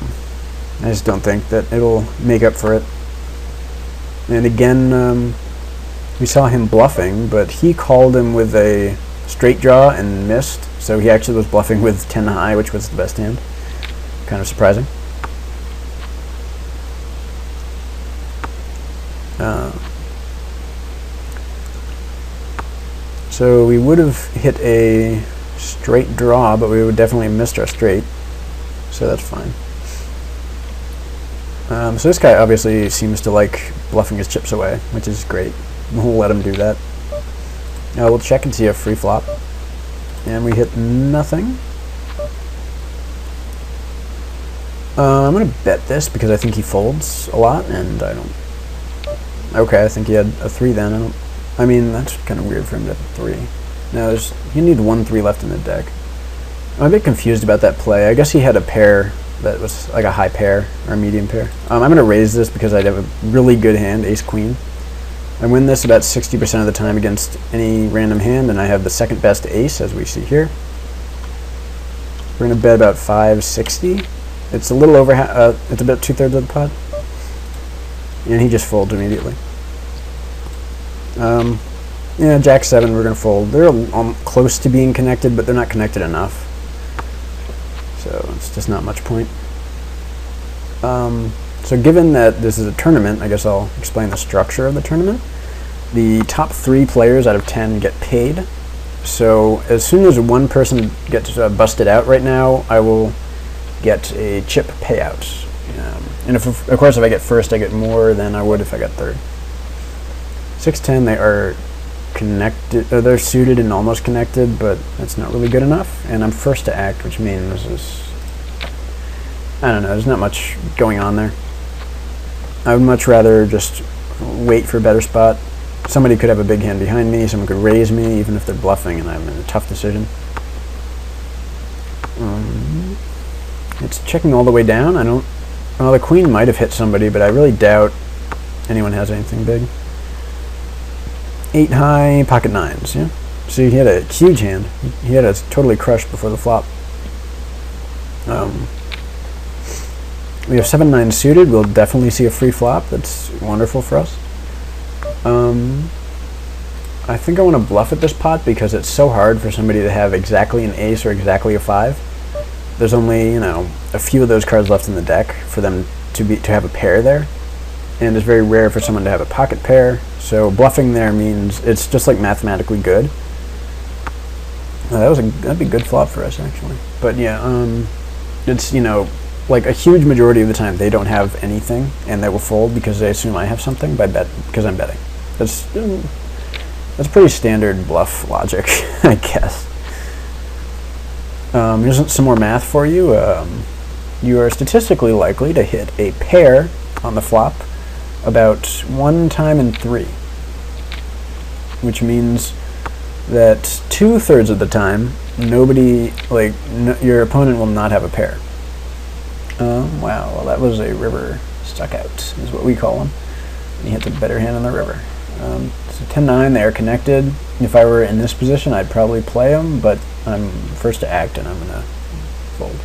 just don't think that it'll make up for it. And again, we saw him bluffing, but he called him with a straight draw and missed. So he actually was bluffing with 10 high, which was the best hand. Kind of surprising. So we would have hit a straight draw, but we would definitely have missed our straight. So that's fine. So this guy obviously seems to like bluffing his chips away, which is great. We'll let him do that. We'll check and see a free flop. And we hit nothing. I'm going to bet this because I think he folds a lot, and I don't... Okay, I think he had a 3 then. That's kind of weird for him to have a 3. No, you need 1-3 left in the deck. I'm a bit confused about that play. I guess he had a pair that was like a high pair or a medium pair. I'm going to raise this because I have a really good hand, ace-queen. I win this about 60% of the time against any random hand, and I have the second best ace, as we see here. We're going to bet about 560. It's a little over, it's about 2/3 of the pot. And he just folds immediately. Yeah, Jack 7, we're going to fold. They're close to being connected, but they're not connected enough. So it's just not much point. So given that this is a tournament, I guess I'll explain the structure of the tournament. The top 3 players out of 10 get paid. So as soon as one person gets busted out right now, I will get a chip payout. And of course, if I get first, I get more than I would if I got third. 6-10, they are connected. They're suited and almost connected, but that's not really good enough. And I'm first to act, which means I don't know. There's not much going on there. I would much rather just wait for a better spot. Somebody could have a big hand behind me. Someone could raise me, even if they're bluffing, and I'm in a tough decision. It's checking all the way down. Well, the queen might have hit somebody, but I really doubt anyone has anything big. 8 high, pocket 9s, yeah? So he had a huge hand. He had us totally crushed before the flop. We have 7-9 suited. We'll definitely see a free flop. That's wonderful for us. I think I want to bluff at this pot because it's so hard for somebody to have exactly an ace or exactly a 5. There's only, you know, a few of those cards left in the deck for them to have a pair there, and it's very rare for someone to have a pocket pair. So bluffing there means it's just like mathematically good. That'd be a good flop for us actually. But yeah, it's, you know, like a huge majority of the time they don't have anything and they will fold because they assume I have something because I'm betting. That's pretty standard bluff logic, I guess. Here's some more math for you. You are statistically likely to hit a pair on the flop about 1 time in 3, which means that 2/3 of the time your opponent will not have a pair. Wow, well that was a river stuck out, is what we call them. He hits a better hand on the river. So 10-9, they are connected. If I were in this position, I'd probably play them, but I'm first to act and I'm going to fold.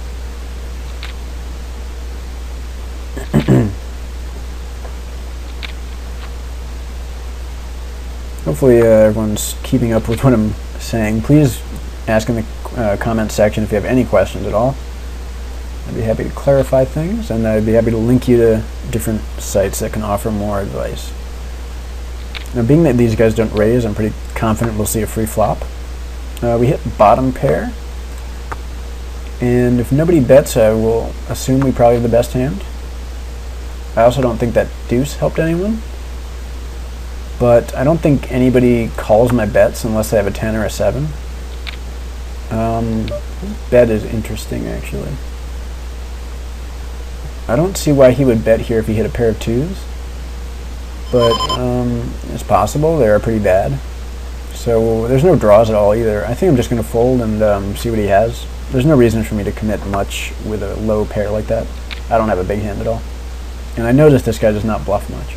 Hopefully everyone's keeping up with what I'm saying. Please ask in the comment section if you have any questions at all. I'd be happy to clarify things, and I'd be happy to link you to different sites that can offer more advice. Now, being that these guys don't raise, I'm pretty confident we'll see a free flop. We hit bottom pair, and if nobody bets, I will assume we probably have the best hand. I also don't think that deuce helped anyone, but I don't think anybody calls my bets unless they have a 10 or a 7. Bet is interesting, actually. I don't see why he would bet here if he hit a pair of 2s, but it's possible. They are pretty bad. So there's no draws at all either. I think I'm just going to fold and see what he has. There's no reason for me to commit much with a low pair like that. I don't have a big hand at all. And I noticed this guy does not bluff much.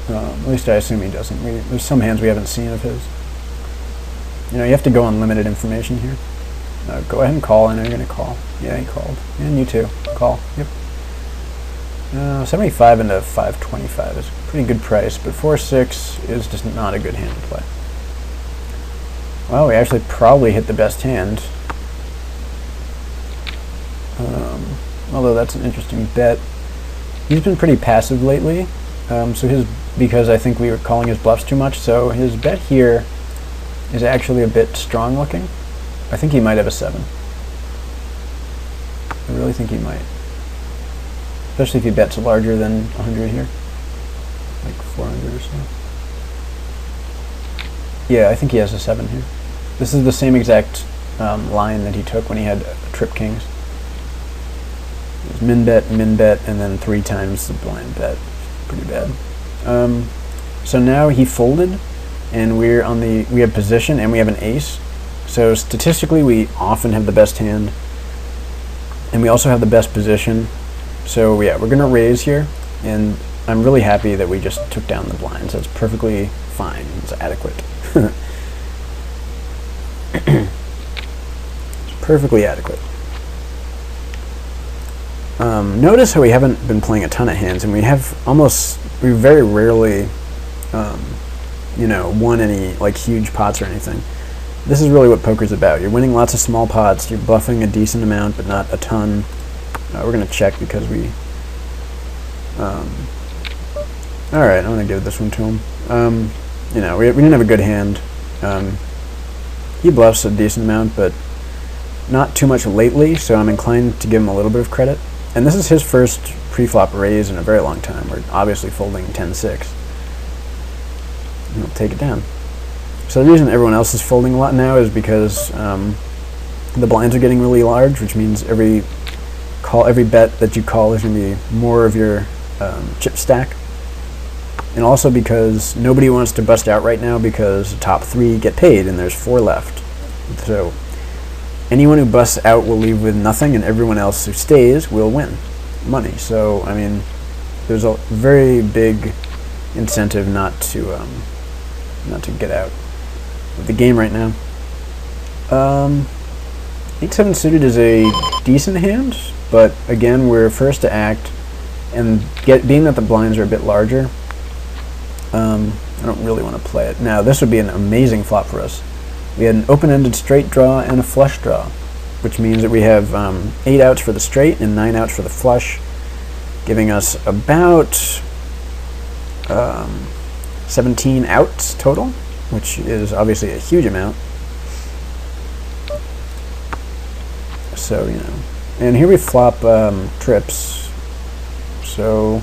At least I assume he doesn't. There's some hands we haven't seen of his. You know, you have to go on limited information here. Go ahead and call. I know you're going to call. Yeah, he called. And you too. Call. Yep. 75 into 525 is a pretty good price, but 4-6 is just not a good hand to play. Well, we actually probably hit the best hand. Although that's an interesting bet. He's been pretty passive lately, because I think we were calling his bluffs too much, so his bet here is actually a bit strong looking. I think he might have a 7. I really think he might. Especially if he bets larger than 100 here. Like 400 or so. Yeah, I think he has a 7 here. This is the same exact line that he took when he had trip kings. It was min bet, and then 3 times the blind bet. Pretty bad. So now he folded, and we have position, and we have an ace. So statistically, we often have the best hand, and we also have the best position. So yeah, we're gonna raise here, and I'm really happy that we just took down the blinds. That's perfectly fine. It's adequate. It's perfectly adequate. Notice how we haven't been playing a ton of hands, and we very rarely, you know, won any like huge pots or anything. This is really what poker's about. You're winning lots of small pots, you're bluffing a decent amount, but not a ton. We're going to check because we... Alright, I'm going to give this one to him. You know, we didn't have a good hand. He bluffs a decent amount, but not too much lately, so I'm inclined to give him a little bit of credit. And this is his first pre-flop raise in a very long time. We're obviously folding 10-6. He'll take it down. So the reason everyone else is folding a lot now is because the blinds are getting really large, which means every bet that you call is going to be more of your chip stack. And also because nobody wants to bust out right now because the top 3 get paid and there's 4 left. So anyone who busts out will leave with nothing, and everyone else who stays will win money. So I mean, there's a very big incentive not to get out of the game right now. 8-7 suited is a decent hand, but again, we're first to act, and being that the blinds are a bit larger, I don't really want to play it. Now, this would be an amazing flop for us. We had an open-ended straight draw and a flush draw, which means that we have 8 outs for the straight and 9 outs for the flush, giving us about 17 outs total, which is obviously a huge amount. So, you know. And here we flop trips. So,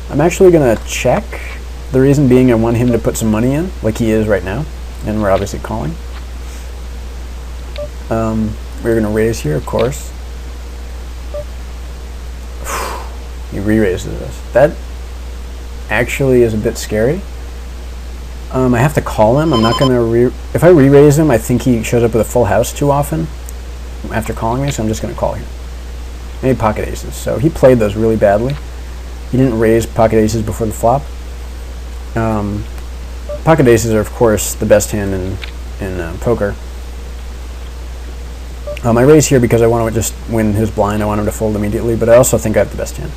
I'm actually going to check. The reason being I want him to put some money in, like he is right now. And we're obviously calling. We're going to raise here, of course. He re-raises us. That actually is a bit scary. I have to call him. I'm not going to if I re-raise him, I think he shows up with a full house too often after calling me, so I'm just going to call here. And he pocket aces. So he played those really badly. He didn't raise pocket aces before the flop. Pocket aces are, of course, the best hand in poker. I raise here because I want to just win his blind. I want him to fold immediately, but I also think I have the best hand.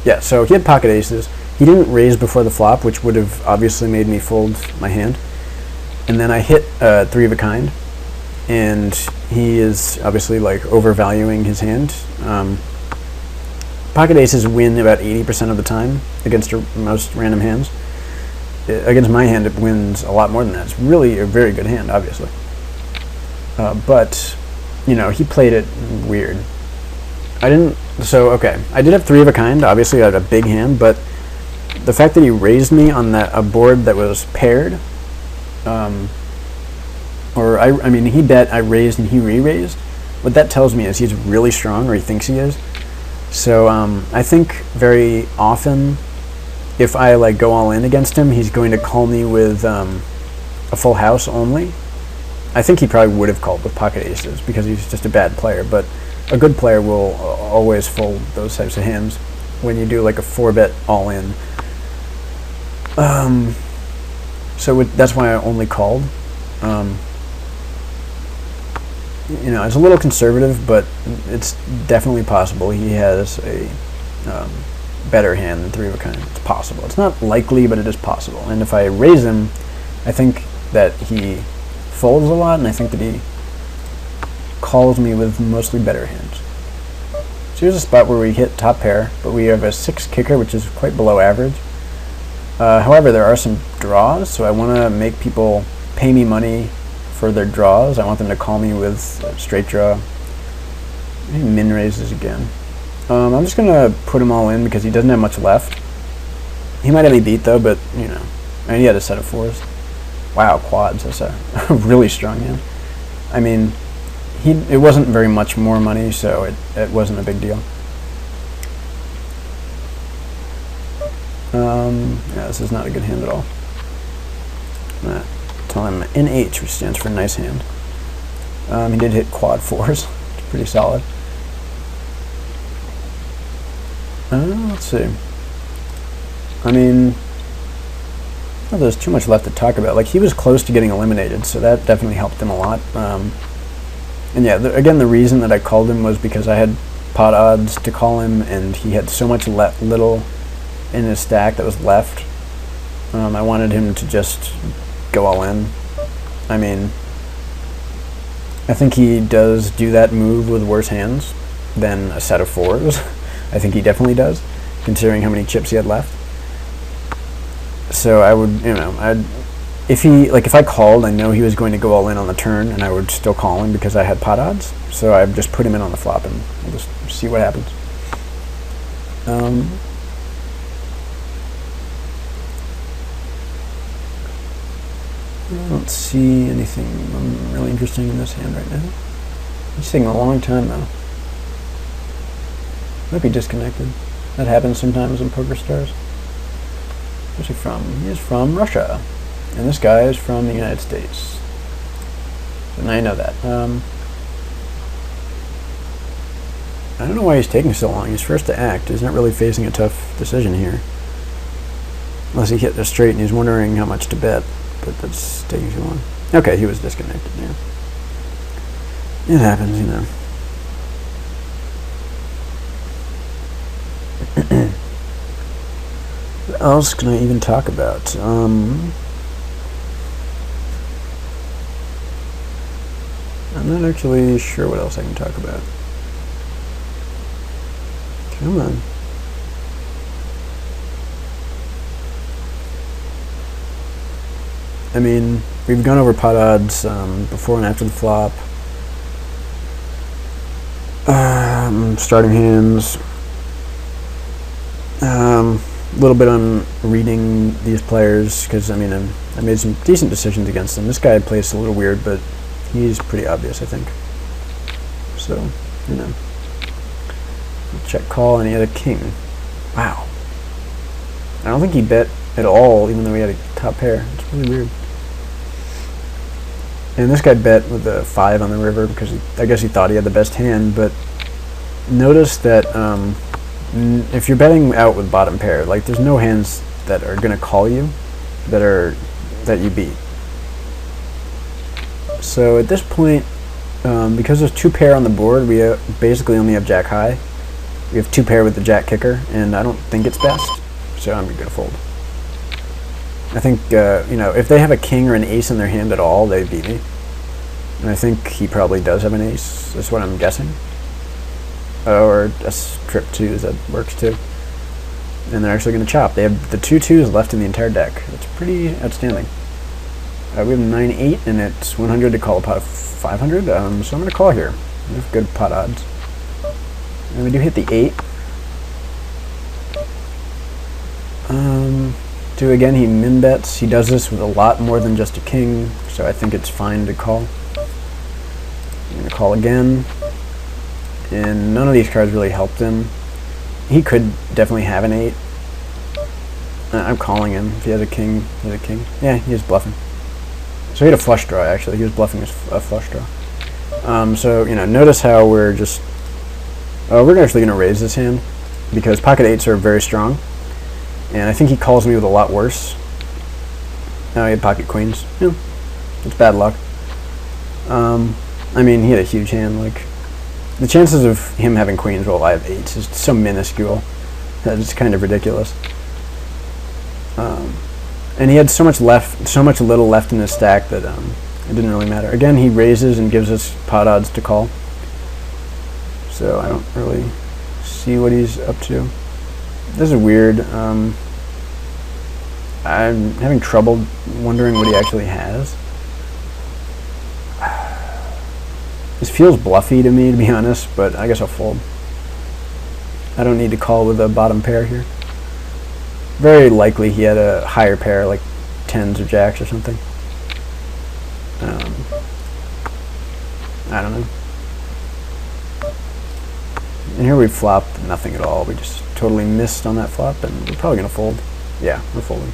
Yeah, so he had pocket aces. He didn't raise before the flop, which would have obviously made me fold my hand. And then I hit 3 of a kind, and he is obviously like overvaluing his hand. Pocket aces win about 80% of the time against most random hands. Against my hand, it wins a lot more than that. It's really a very good hand, obviously. But, you know, he played it weird. Okay, I did have 3 of a kind. Obviously, I had a big hand, but the fact that he raised me on a board that was paired, I mean, he bet, I raised, and he re-raised. What that tells me is he's really strong, or he thinks he is. So I think very often, if I like go all in against him, he's going to call me with a full house only. I think he probably would have called with pocket aces because he's just a bad player, but a good player will always fold those types of hands when you do like a 4-bet all in. So that's why I only called. You know, it's a little conservative, but it's definitely possible he has a better hand than 3 of a kind. It's possible. It's not likely, but it is possible. And if I raise him, I think that he folds a lot, and I think that he calls me with mostly better hands. So here's a spot where we hit top pair, but we have a 6 kicker, which is quite below average. However, there are some draws, so I want to make people pay me money for their draws. I want them to call me with straight draw. Maybe min raises again. I'm just going to put him all in because he doesn't have much left. He might have me beat though, but you know, and he had a set of 4s. Wow, quads, that's a really strong hand. I mean, it wasn't very much more money, so it wasn't a big deal. Yeah, this is not a good hand at all. I'm going to tell him NH, which stands for nice hand. He did hit quad 4s. It's pretty solid. Let's see. I mean, well, there's too much left to talk about. Like, he was close to getting eliminated, so that definitely helped him a lot. And yeah, again, the reason that I called him was because I had pot odds to call him, and he had so much little in his stack that was left. I wanted him to just go all in. I mean, I think he does do that move with worse hands than a set of 4s. I think he definitely does, considering how many chips he had left. So I would, you know, if I called, I know he was going to go all in on the turn, and I would still call him because I had pot odds. So I'd just put him in on the flop, and we'll just see what happens. I don't see anything really interesting in this hand right now. It's taking a long time though. Might be disconnected. That happens sometimes in Poker Stars. Where's he from? He is from Russia. And this guy is from the United States. So now you know that. I don't know why he's taking so long. He's first to act. He's not really facing a tough decision here. Unless he hit the straight and he's wondering how much to bet. But that's taking too long. Okay, he was disconnected, yeah. It happens, you know. What else can I even talk about? I'm not actually sure what else I can talk about. Come on. I mean, we've gone over pot odds before and after the flop. Starting hands. A little bit on reading these players, because I mean I made some decent decisions against them. This guy plays a little weird, but he's pretty obvious, I think. So, you know. Check call, and he had a king. Wow. I don't think he bet at all, even though he had a top pair. It's really weird. And this guy bet with a 5 on the river because I guess he thought he had the best hand, but notice that if you're betting out with bottom pair, like there's no hands that are going to call you that you beat. So at this point, because there's 2 pair on the board, we basically only have jack high. We have 2 pair with the jack kicker, and I don't think it's best, so I'm going to fold. I think, you know, if they have a king or an ace in their hand at all, they beat me. And I think he probably does have an ace, that's what I'm guessing. Or a trip 2s, that works too. And they're actually going to chop. They have the 2 2s left in the entire deck. That's pretty outstanding. We have 9-8, and it's 100 to call a pot of 500, so I'm going to call here. We have good pot odds. And we do hit the 8. Again, he min bets. He does this with a lot more than just a king, so I think it's fine to call. I'm going to call again. And none of these cards really helped him. He could definitely have an 8. I'm calling him. If he has a king, he has a king. Yeah, he is bluffing. So he had a flush draw, actually. He was bluffing a flush draw. So, you know, notice how we're just... we're actually going to raise this hand because pocket 8s are very strong. And I think he calls me with a lot worse. Now he had pocket queens. Yeah, it's bad luck. I mean, he had a huge hand. Like, the chances of him having queens while I have 8s is so minuscule that it's kind of ridiculous. And he had so much little left in his stack that it didn't really matter. Again, he raises and gives us pot odds to call. So I don't really see what he's up to. This is weird. I'm having trouble wondering what he actually has. This feels bluffy to me, to be honest, but I guess I'll fold. I don't need to call with a bottom pair here. Very likely he had a higher pair, like 10s or jacks or something. I don't know. And here we flopped nothing at all. We just totally missed on that flop, and we're probably going to fold. Yeah, we're folding.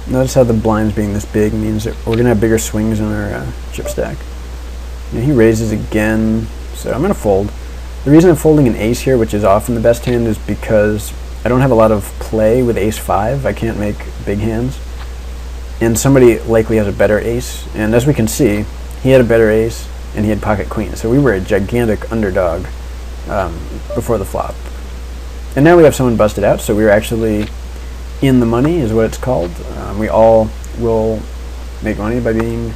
Notice how the blinds being this big means that we're going to have bigger swings in our chip stack. And he raises again, so I'm going to fold. The reason I'm folding an ace here, which is often the best hand, is because I don't have a lot of play with ace-5. I can't make big hands. And somebody likely has a better ace. And as we can see, he had a better ace, and he had pocket queen. So we were a gigantic underdog before the flop. And now we have someone busted out, so we're actually in the money, is what it's called. We all will make money by being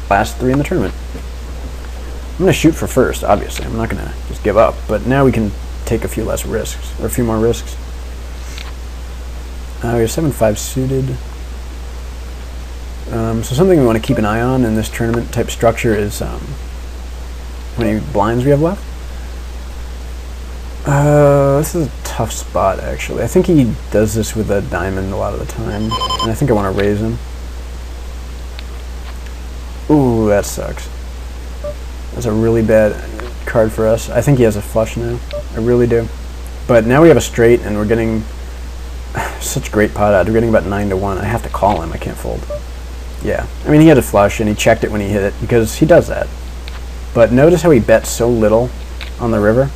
last 3 in the tournament. I'm going to shoot for first, obviously. I'm not going to just give up. But now we can take a few less risks, or a few more risks. We have 7-5 suited. So something we want to keep an eye on in this tournament type structure is how many blinds we have left. This is a tough spot, actually. I think he does this with a diamond a lot of the time, and I think I want to raise him. Ooh, that sucks. That's a really bad card for us. I think he has a flush now. I really do. But now we have a straight, and we're getting such great pot odds. We're getting about 9 to 1. I have to call him. I can't fold. Yeah. I mean, he had a flush, and he checked it when he hit it, because he does that. But notice how he bets so little on the river.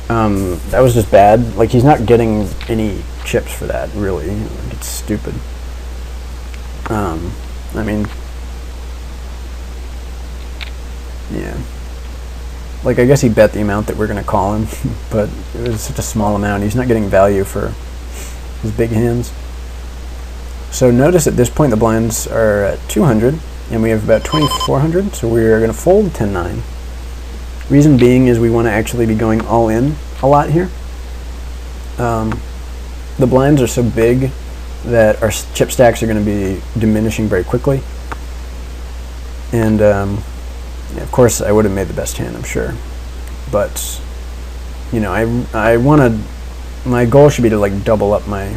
That was just bad. Like, he's not getting any chips for that, really. Like, it's stupid. I mean, yeah. Like, I guess he bet the amount that we're going to call him, but it was such a small amount. He's not getting value for his big hands. So notice at this point the blinds are at 200, and we have about 2,400, so we're going to fold 10-9. Reason being is we want to actually be going all in a lot here. The blinds are so big that our chip stacks are going to be diminishing very quickly. And yeah, of course I would have made the best hand, I'm sure. But, you know, I want to, my goal should be to like double up my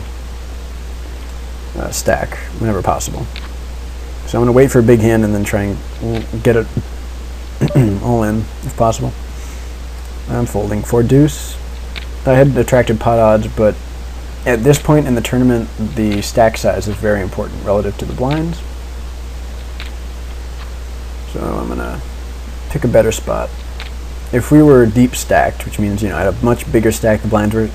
stack whenever possible. So I'm going to wait for a big hand and then try and get it all in if possible. I'm folding 4 deuce. I had attracted pot odds, but at this point in the tournament, the stack size is very important relative to the blinds. So I'm going to pick a better spot. If we were deep stacked, which means, you know, I had a much bigger stack, the blinds were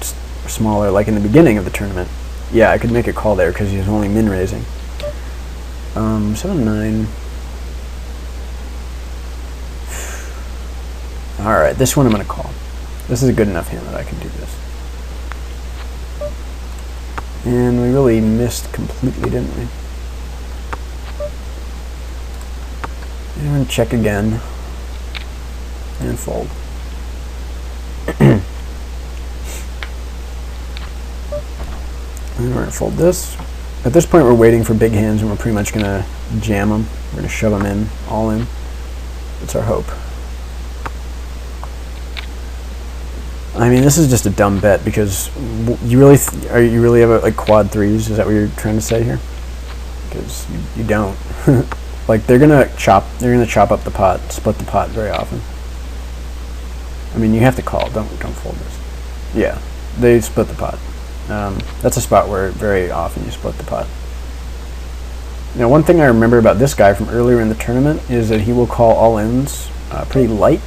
smaller, like in the beginning of the tournament, yeah, I could make a call there because he was only min raising. 7-9. Alright, this one I'm going to call. This is a good enough hand that I can do this. And we really missed completely, didn't we? And check again. And fold. And we're going to fold this. At this point we're waiting for big hands and we're pretty much going to jam them. We're going to shove them in, all in. That's our hope. I mean, this is just a dumb bet because you really you really have like quad threes? Is that what you're trying to say here? Because you don't. Like they're gonna chop up the pot, split the pot very often. I mean, you have to call. Don't fold this. Yeah, they split the pot. That's a spot where very often you split the pot. Now, one thing I remember about this guy from earlier in the tournament is that he will call all ins pretty light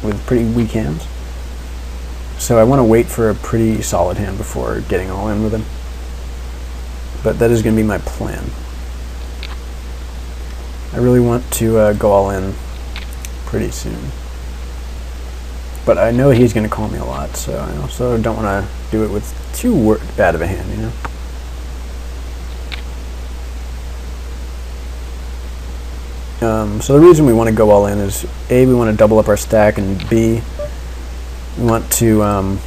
with pretty weak hands. So I want to wait for a pretty solid hand before getting all in with him. But that is going to be my plan. I really want to go all in pretty soon. But I know he's going to call me a lot, so I also don't want to do it with too bad of a hand, you know? So the reason we want to go all in is A, we want to double up our stack, and B, we want to,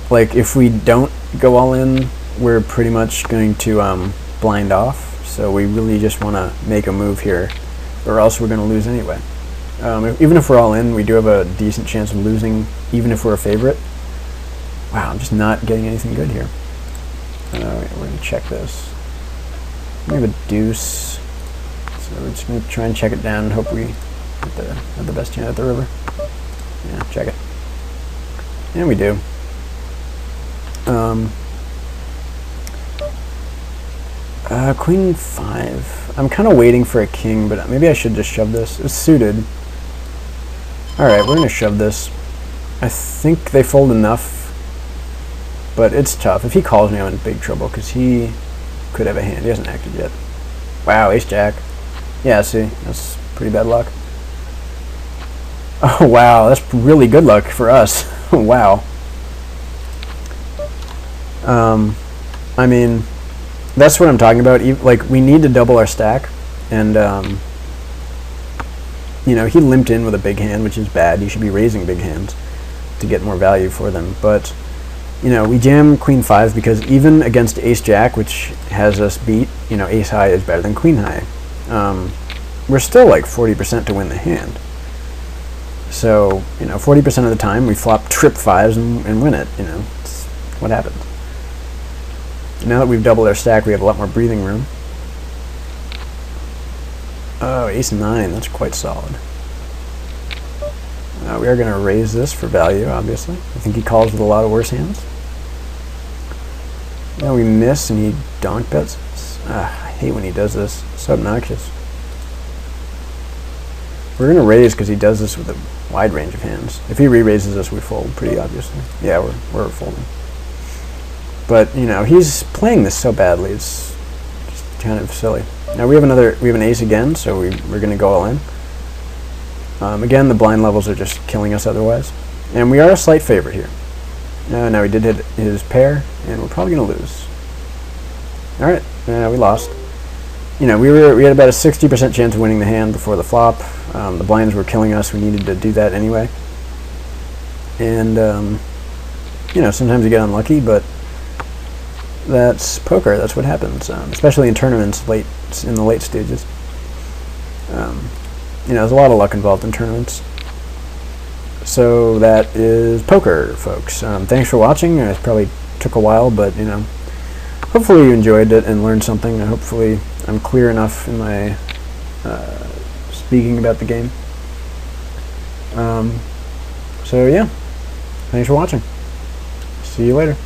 like, if we don't go all in, we're pretty much going to blind off. So we really just want to make a move here, or else we're going to lose anyway. Even if we're all in, we do have a decent chance of losing, even if we're a favorite. Wow, I'm just not getting anything good here. We're going to check this. We have a deuce, so we're just going to try and check it down and hope we have the best hand at the river. Yeah, check it. And we do. Queen 5. I'm kind of waiting for a king, but maybe I should just shove this. It's suited. Alright, we're going to shove this. I think they fold enough, but it's tough. If he calls me, I'm in big trouble, because he could have a hand. He hasn't acted yet. Wow, ace-jack. Yeah, see, that's pretty bad luck. Oh, wow, that's really good luck for us. Wow. I mean, that's what I'm talking about. Like, we need to double our stack, and you know, he limped in with a big hand, which is bad. He should be raising big hands to get more value for them. But you know, we jam Queen 5 because even against Ace Jack, which has us beat, you know, Ace High is better than Queen High. We're still like 40% to win the hand. So, you know, 40% of the time we flop trip 5s and win it. You know, it's what happens. Now that we've doubled our stack, we have a lot more breathing room. Oh, Ace 9, that's quite solid. We are going to raise this for value, obviously. I think he calls with a lot of worse hands. Now we miss and he donk bets. I hate when he does this. It's so obnoxious. We're going to raise because he does this with a wide range of hands. If he re-raises us, we fold pretty obviously. Yeah, we're folding. But, you know, he's playing this so badly, it's just kind of silly. Now we have an ace again, so we're going to go all in. Again, the blind levels are just killing us otherwise. And we are a slight favorite here. Now he did hit his pair, and we're probably going to lose. Alright, we lost. You know, we had about a 60% chance of winning the hand before the flop. The blinds were killing us. We needed to do that anyway. And, you know, sometimes you get unlucky, but that's poker. That's what happens, especially in tournaments in the late stages. You know, there's a lot of luck involved in tournaments. So that is poker, folks. Thanks for watching. It probably took a while, but, you know, hopefully you enjoyed it and learned something. Hopefully I'm clear enough in my speaking about the game. So yeah, thanks for watching. See you later.